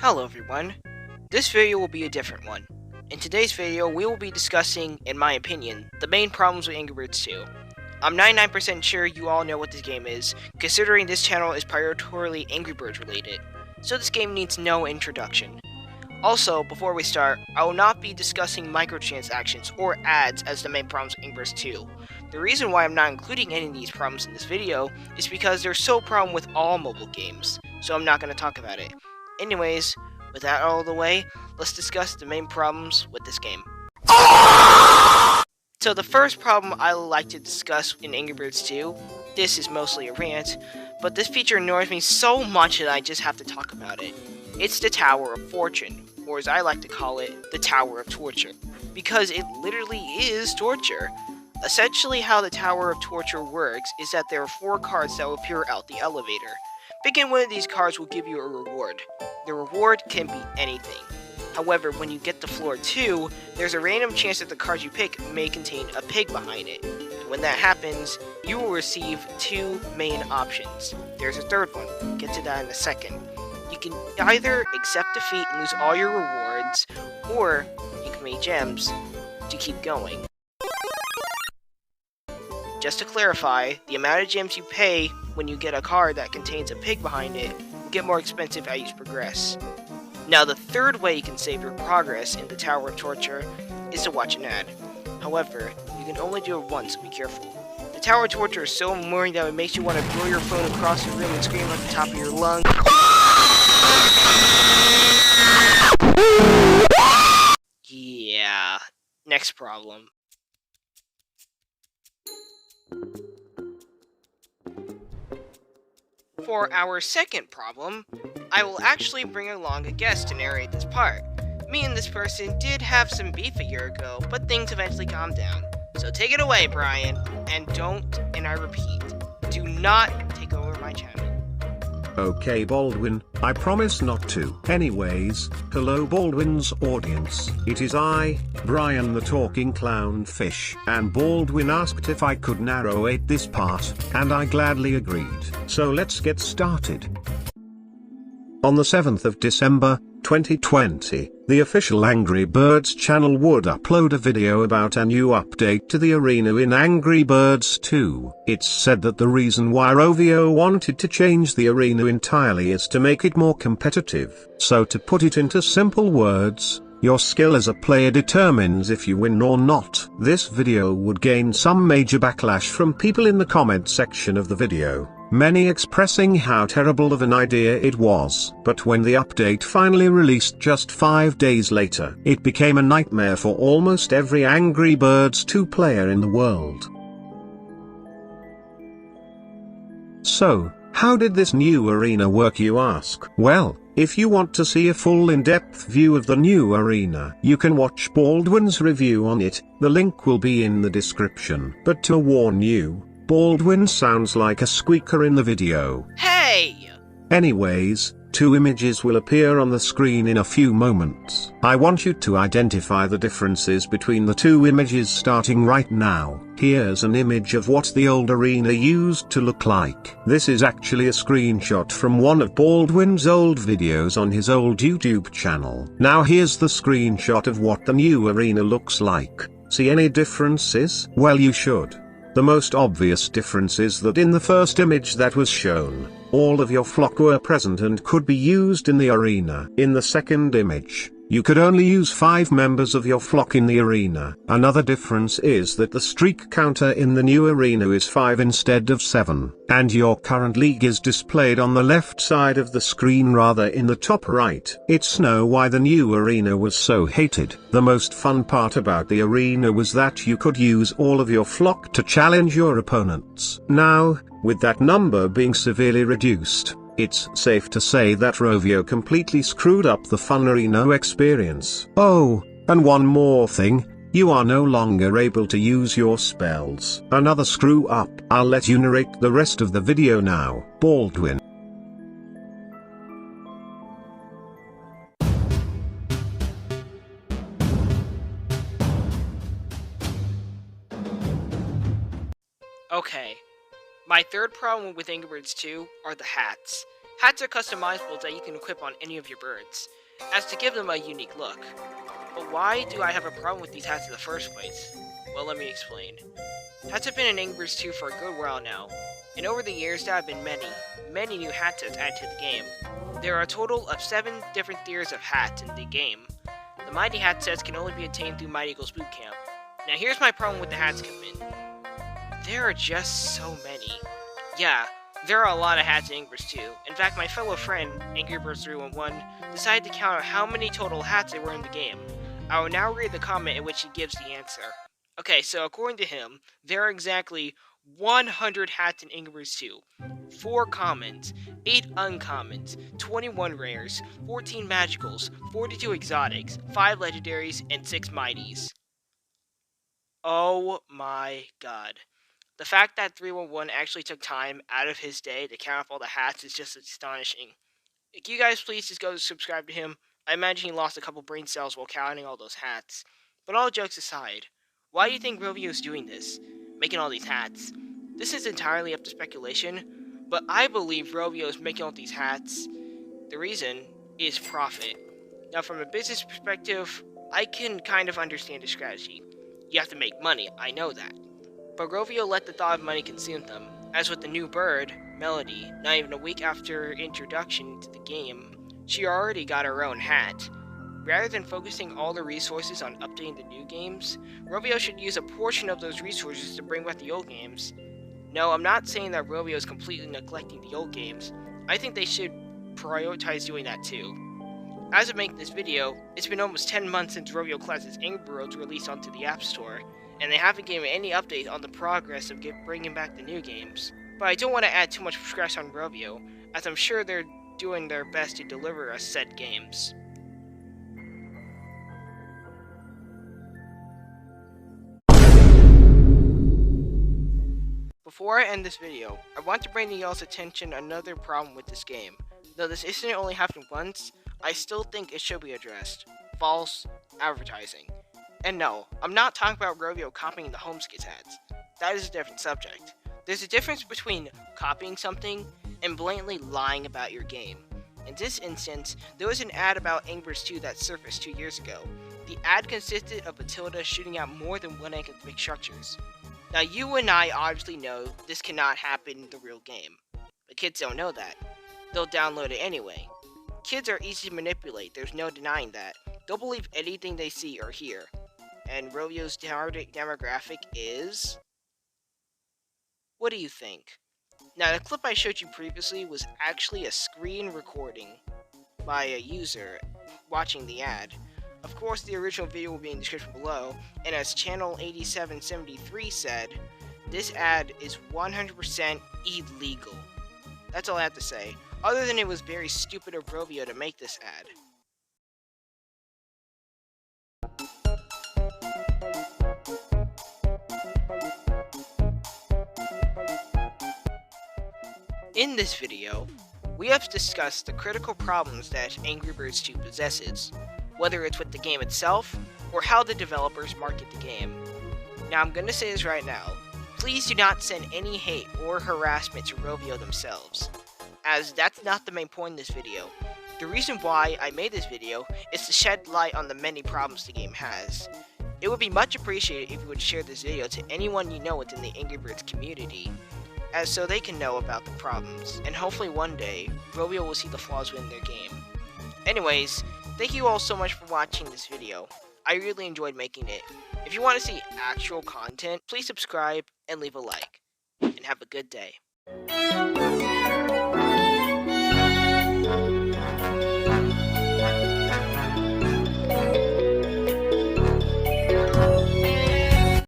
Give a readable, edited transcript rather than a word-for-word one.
Hello everyone, this video will be a different one. In today's video, we will be discussing, in my opinion, the main problems with Angry Birds 2. I'm 99% sure you all know what this game is, considering this channel is primarily Angry Birds related, so this game needs no introduction. Also, before we start, I will not be discussing microtransactions or ads as the main problems with Angry Birds 2. The reason why I'm not including any of these problems in this video is because they're so problem with all mobile games, so I'm not going to talk about it. Anyways, with that out of the way, let's discuss the main problems with this game. So the first problem I would like to discuss in Angry Birds 2, this is mostly a rant, but this feature annoys me so much that I just have to talk about it. It's the Tower of Fortune, or as I like to call it, the Tower of Torture, because it literally is torture. Essentially how the Tower of Torture works is that there are 4 cards that will appear out the elevator. Picking one of these cards will give you a reward. The reward can be anything. However, when you get to floor 2, there's a random chance that the card you pick may contain a pig behind it. And when that happens, you will receive 2 main options. There's a third one, we'll get to that in a second. You can either accept defeat and lose all your rewards, or you can make gems to keep going. Just to clarify, the amount of gems you pay when you get a card that contains a pig behind it will get more expensive as you progress. Now, the third way you can save your progress in the Tower of Torture is to watch an ad. However, you can only do it once, so be careful. The Tower of Torture is so annoying that it makes you want to throw your phone across the room and scream at the top of your lungs. Yeah, next problem. For our second problem, I will actually bring along a guest to narrate this part. Me and this person did have some beef a year ago, but things eventually calmed down. So take it away, Brian, and I repeat, do not take over my channel. Okay Baldwin, I promise not to. Anyways, hello Baldwin's audience. It is I, Brian the Talking Clownfish, and Baldwin asked if I could narrate this part, and I gladly agreed. So let's get started. On the 7th of December, 2020, the official Angry Birds channel would upload a video about a new update to the arena in Angry Birds 2. It's said that the reason why Rovio wanted to change the arena entirely is to make it more competitive. So to put it into simple words, your skill as a player determines if you win or not. This video would gain some major backlash from people in the comment section of the video, many expressing how terrible of an idea it was. But when the update finally released just 5 days later, it became a nightmare for almost every Angry Birds 2 player in the world. So, how did this new arena work, you ask? Well, if you want to see a full in-depth view of the new arena, you can watch Baldwin's review on it, the link will be in the description. But to warn you, Baldwin sounds like a squeaker in the video. Hey! Anyways, 2 images will appear on the screen in a few moments. I want you to identify the differences between the 2 images starting right now. Here's an image of what the old arena used to look like. This is actually a screenshot from one of Baldwin's old videos on his old YouTube channel. Now here's the screenshot of what the new arena looks like. See any differences? Well, you should. The most obvious difference is that in the first image that was shown, all of your flock were present and could be used in the arena. In the second image, you could only use 5 members of your flock in the arena. Another difference is that the streak counter in the new arena is 5 instead of 7, and your current league is displayed on the left side of the screen rather in the top right. It's know why the new arena was so hated. The most fun part about the arena was that you could use all of your flock to challenge your opponents. Now, with that number being severely reduced, it's safe to say that Rovio completely screwed up the fun arena experience. Oh, and one more thing, you are no longer able to use your spells. Another screw up. I'll let you narrate the rest of the video now, Baldwin. Okay. My third problem with Angry Birds 2 are the hats. Hats are customizables that you can equip on any of your birds, as to give them a unique look. But why do I have a problem with these hats in the first place? Well, let me explain. Hats have been in Angry Birds 2 for a good while now, and over the years there have been many new hat sets added to the game. There are a total of 7 different tiers of hats in the game. The Mighty Hat sets can only be attained through Mighty Eagle's Boot Camp. Now here's my problem with the hats coming. There are just so many. Yeah, there are a lot of hats in Angry Birds 2. In fact, my fellow friend, angrybirds311, decided to count out how many total hats there were in the game. I will now read the comment in which he gives the answer. Okay, so according to him, there are exactly 100 hats in Angry Birds 2. 4 commons, 8 uncommons, 21 rares, 14 magicals, 42 exotics, 5 legendaries, and 6 mighties. Oh my god. The fact that 311 actually took time out of his day to count up all the hats is just astonishing. If you guys please just go subscribe to him. I imagine he lost a couple brain cells while counting all those hats. But all jokes aside, why do you think Rovio is doing this? Making all these hats? This is entirely up to speculation, but I believe Rovio is making all these hats. The reason is profit. Now from a business perspective, I can kind of understand the strategy. You have to make money, I know that. But Rovio let the thought of money consume them, as with the new bird, Melody, not even a week after introduction to the game, she already got her own hat. Rather than focusing all the resources on updating the new games, Rovio should use a portion of those resources to bring back the old games. No, I'm not saying that Rovio is completely neglecting the old games. I think they should prioritize doing that too. As of making this video, it's been almost 10 months since rovioclassicsangrybirds released onto the App Store, and they haven't given any update on the progress of bringing back the new games. But I don't want to add too much stress on Rovio, as I'm sure they're doing their best to deliver us said games. Before I end this video, I want to bring to y'all's attention another problem with this game. Though this isn't only happened once, I still think it should be addressed. False advertising. And no, I'm not talking about Rovio copying the HomeSkits ads. That is a different subject. There's a difference between copying something and blatantly lying about your game. In this instance, there was an ad about Angry Birds 2 that surfaced 2 years ago. The ad consisted of Matilda shooting out more than one egg at big structures. Now you and I obviously know this cannot happen in the real game. But kids don't know that. They'll download it anyway. Kids are easy to manipulate, there's no denying that. They'll believe anything they see or hear. And Rovio's target demographic is... What do you think? Now, the clip I showed you previously was actually a screen recording by a user watching the ad. Of course, the original video will be in the description below, and as channel 8773 said, this ad is 100% illegal. That's all I have to say, other than it was very stupid of Rovio to make this ad. In this video, we have discussed the critical problems that Angry Birds 2 possesses, whether it's with the game itself, or how the developers market the game. Now I'm gonna say this right now, please do not send any hate or harassment to Rovio themselves, as that's not the main point in this video. The reason why I made this video is to shed light on the many problems the game has. It would be much appreciated if you would share this video to anyone you know within the Angry Birds community, as so they can know about the problems, and hopefully one day, Rovio will see the flaws within their game. Anyways, thank you all so much for watching this video. I really enjoyed making it. If you want to see actual content, please subscribe and leave a like. And have a good day.